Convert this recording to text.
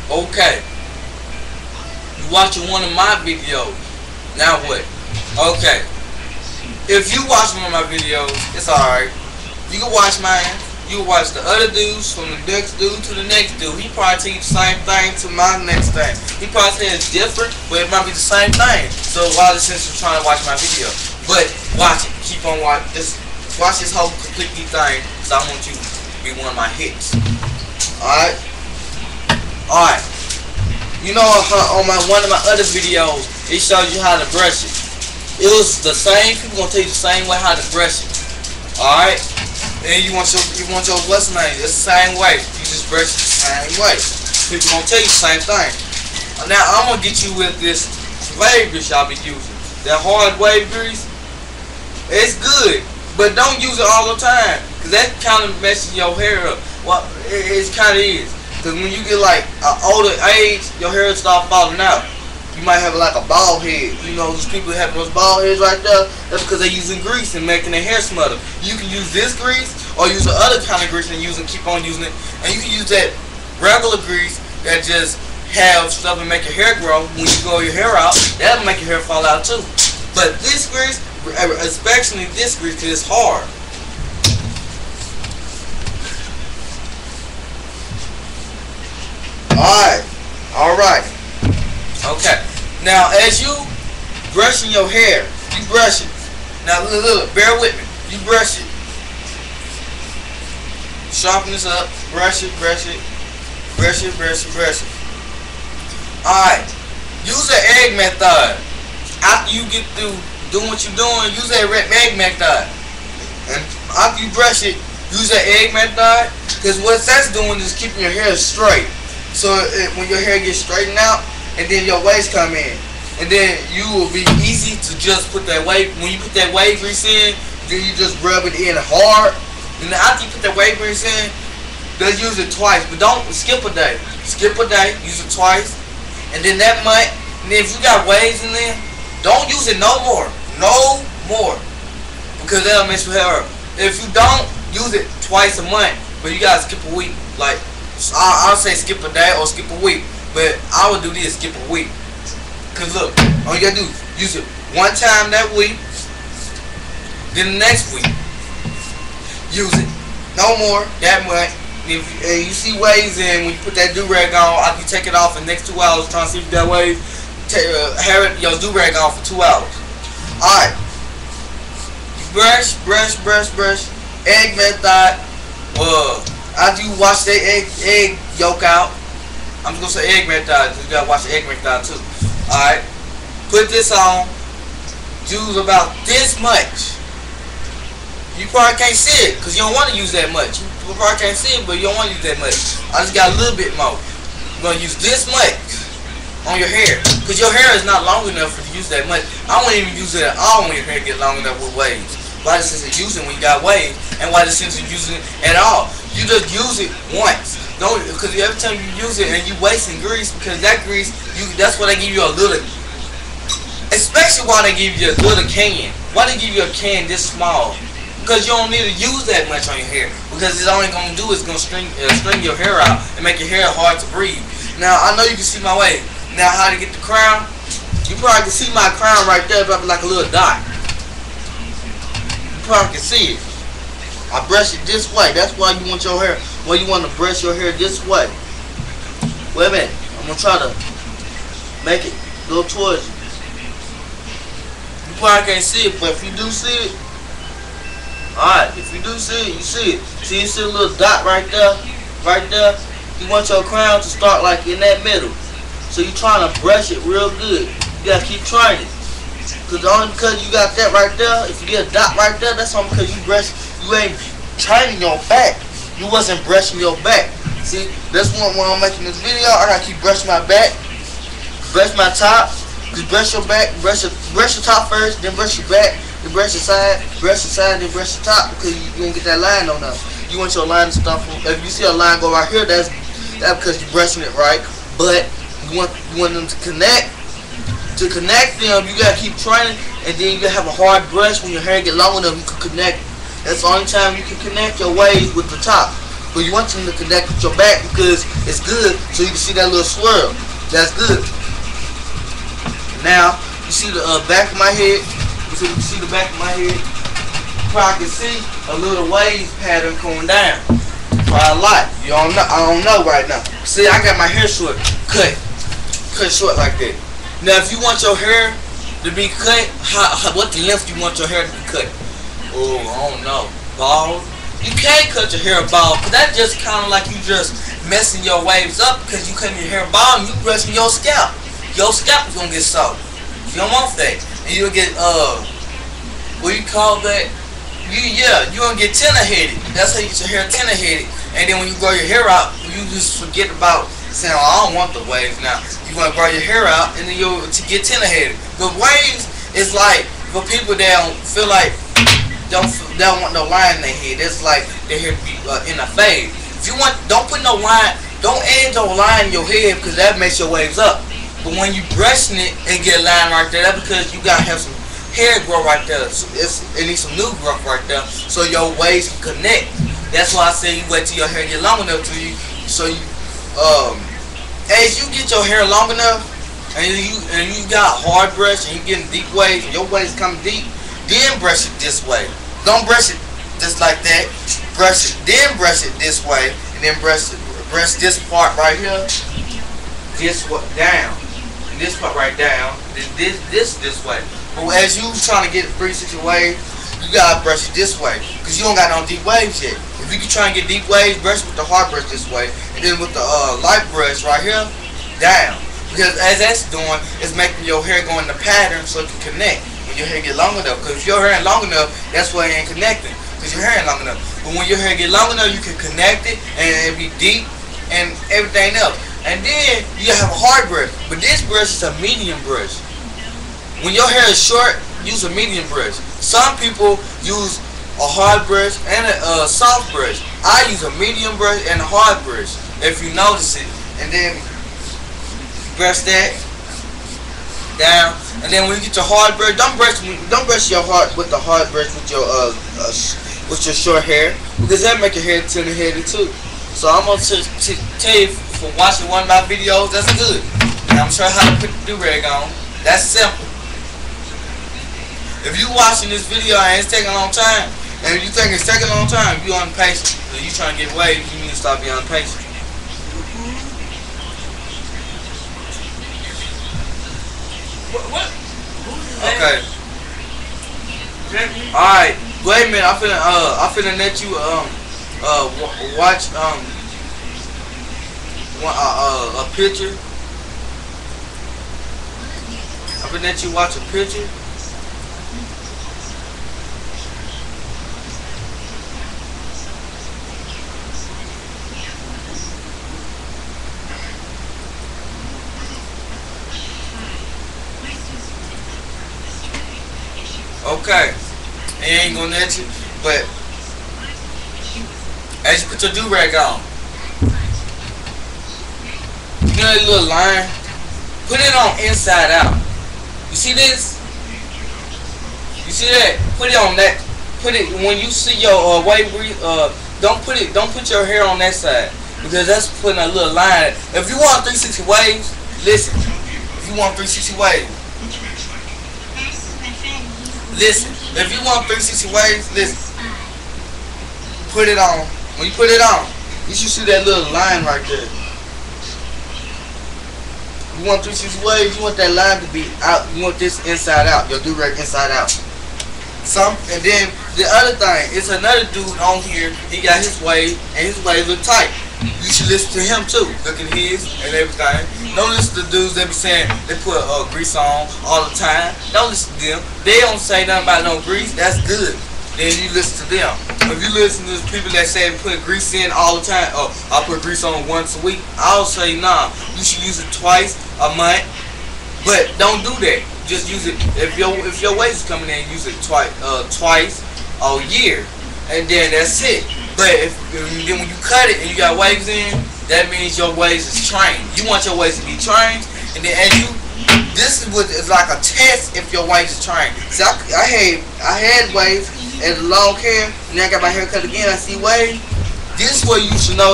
Okay, you watching one of my videos. Now what? Okay, if you watching one of my videos, it's alright. You can watch mine. You can watch the other dudes, from the next dude to the next dude. He probably tell you the same thing to my next thing. He probably say it's different, but it might be the same thing. So why the sense of trying to watch my video? But watch it. Keep on watching this. Watch this whole completely thing, because I want you to be one of my hits. Alright? Alright. You know, on one of my other videos, it shows you how to brush it. It was the same. People gonna tell you the same way how to brush it. Alright? And you want your what's name? It's the same way. You just brush it the same way. People gonna tell you the same thing. Now I'm gonna get you with this wave grease y'all be using. That hard wave grease. It's good, but don't use it all the time, cause that kind of messes your hair up. Well, it kind of is. Cause when you get like an older age, your hair start falling out. You might have like a bald head. You know, those people that have those bald heads right there, that's because they're using grease and making their hair smother. You can use this grease or use the other kind of grease and keep on using it. And you can use that regular grease that just have stuff and make your hair grow. When you grow your hair out, that'll make your hair fall out too. But this grease, especially this grease, because it's hard. Alright. Okay. Now, as you brushing your hair, you brush it. Now, look, bear with me. You brush it. Sharpen this up. Brush it. Alright. Use the egg method. After you get through doing what you're doing, use that egg method. And after you brush it, use that egg method. Because what that's doing is keeping your hair straight. So when your hair gets straightened out, and then your waves come in, and then you will be easy to just put that wave. When you put that wave grease in, then you just rub it in hard. And then after you put that wave grease in, just use it twice, but don't skip a day. Skip a day, use it twice, and then that month. And then if you got waves in there, don't use it no more, because that'll mess your hair up. If you don't use it twice a month, but you gotta skip a week, like I'll say skip a day or skip a week. But I would do this, skip a week. Cause look, all you gotta do, use it one time that week, then the next week, use it no more that much. If you see waves in, when you put that do-rag on, after you take it off in the next 2 hours, trying to see if that wave, have your do-rag on for 2 hours. Alright. Brush. Egg method. After you wash that egg yolk out, I'm just gonna say egg method, because you gotta watch the egg method too. Alright. Put this on. Use about this much. You probably can't see it, because you don't want to use that much. You probably can't see it, but you don't want to use that much. I just got a little bit more. You're gonna use this much on your hair, because your hair is not long enough to use that much. I won't even use it at all when your hair get long enough with waves. Why the sense of using when you got waves, and why the sense of using it at all? You just use it once. Don't, because every time you use it and you wasting grease, because that grease, that's why they give you a little, especially why they give you a little can. Why they give you a can this small? Because you don't need to use that much on your hair, because it's only gonna do is gonna string your hair out and make your hair hard to breathe. Now I know you can see my wave. Now how to get the crown? You probably can see my crown right there, probably like a little dot. You probably can see it. I brush it this way. That's why you want your hair. Why you want to brush your hair this way. Wait a minute. I'm gonna try to make it go towards you. You probably can't see it, but if you do see it, alright. If you do see it, you see it. See, you see a little dot right there, right there. You want your crown to start like in that middle. So you trying to brush it real good. You gotta keep trying it. Cause only because you got that right there, if you get a dot right there, that's only because you ain't training your back. You wasn't brushing your back. See, that's when I'm making this video, I gotta keep brushing my back, brush my top. Just brush your back, brush your top first, then brush your back, then brush your side, then brush the top, because you don't get that line on there. You want your line to start from, if you see a line go right here, that's because you're brushing it right. But you want them to connect. To connect them, you gotta keep training, and then you gotta have a hard brush. When your hair get long enough, you can connect. That's the only time you can connect your waves with the top. but you want them to connect with your back because it's good, so you can see that little swirl. That's good. Now you see the back of my head. You see the back of my head. Probably can see a little wave pattern going down. Probably a lot. You don't know. I don't know right now. See, I got my hair short, cut short like that. Now, if you want your hair to be cut, what the length you want your hair to be cut? Oh, I don't know. Bald? You can't cut your hair bald, because that's just kind of like you just messing your waves up because you cutting your hair bald and you brushing your scalp. Your scalp is gonna get soft. You don't want that, and you'll get what do you call that? You're gonna get tenor-headed. That's how you get your hair tenor-headed. And then when you grow your hair out, you just forget about saying, oh, I don't want the waves now. You want to grow your hair out, and then you'll to get tenor-headed. The waves is like for people that don't feel like they don't want no line in their head. It's like their hair be in a fade. If you want, don't put no line, don't add no line in your head because that makes your waves up. But when you brushing it and get a line right there, that's because you gotta have some hair grow right there. So it needs some new growth right there, so your waves can connect. That's why I say you wait till your hair get long enough to you, so you as you get your hair long enough and you got hard brush and you getting deep waves and your waves come deep, then brush it this way. Don't brush it just like that. Brush it, then brush it this way, and then brush this part right here, this down, and this part right down, this way. But as you trying to get 360 waves, you gotta brush it this way, cause you don't got no deep waves yet. If you can try and get deep waves, brush with the hard brush this way, and then with the light brush right here, down. Because as that's doing, it's making your hair go in the pattern so it can connect when your hair get long enough. Because if your hair ain't long enough, that's why it ain't connecting, because your hair ain't long enough. But when your hair get long enough, you can connect it, and it be deep, and everything else. And then you have a hard brush, but this brush is a medium brush. When your hair is short, use a medium brush. Some people use a hard brush and a soft brush. I use a medium brush and a hard brush, if you notice it. And then brush that down. And then when you get your hard brush, don't brush your heart with the hard brush with your short hair, because that make your hair tender-headed too. So I'm gonna tell you for watching one of my videos. That's good. And I'm sure how to put the do-rag on. That's simple. If you watching this video and it's taking a long time, and if you think it's taking a long time, you impatient, or you trying to get waves, you need to stop being impatient. What? Okay. Alright. Wait a minute. I'm finna let you watch a picture. I'm finna let you watch a picture. Okay, he ain't gonna let you, but as you put your do-rag on, you know that little line? Put it on inside out. You see this? You see that? Put it on that. Put it when you see your wave. Don't put your hair on that side, because that's putting a little line. If you want 360 waves, listen. If you want 360 waves. Listen, if you want 360 waves, listen. Put it on. When you put it on, you should see that little line right there. You want 360 waves, you want that line to be out. You want this inside out. Your do-rag inside out. And then the other thing, it's another dude on here. He got his wave, and his wave look tight. You should listen to him too. Look at his and everything. Don't listen to dudes that be saying they put grease on all the time. Don't listen to them. They don't say nothing about no grease. That's good. Then you listen to them. If you listen to people that say put grease in all the time, oh, I put grease on once a week, I'll say nah. You should use it twice a month. But don't do that. Just use it if your waves is coming in. Use it twice a year, and then that's it. But then when you cut it and you got waves in, that means your waves is trained. You want your waves to be trained, and then this is like a test if your waves is trained. See, I had waves and long hair, and then I got my hair cut again. I see waves. This is what you should know.